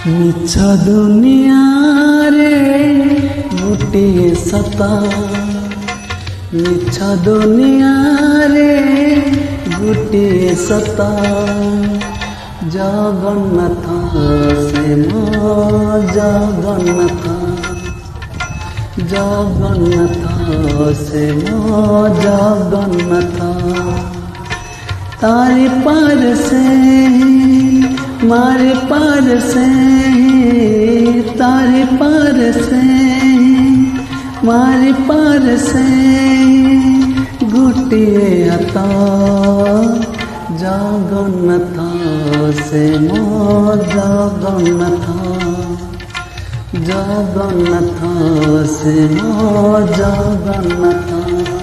मिछ दुनिया रे गोटिए सता, मिछ दुनिया रे गोटिए सता, जगन्नाथ से मो जगन्नाथ, जगन्नाथ से मो जगन्नाथ, तारे पार से मारे पार से, तारे पार से मारे पार से, गोटिए आता जगन्नाथ से मो जगन्नाथ, जगन्नाथ से मो जगन्नाथ।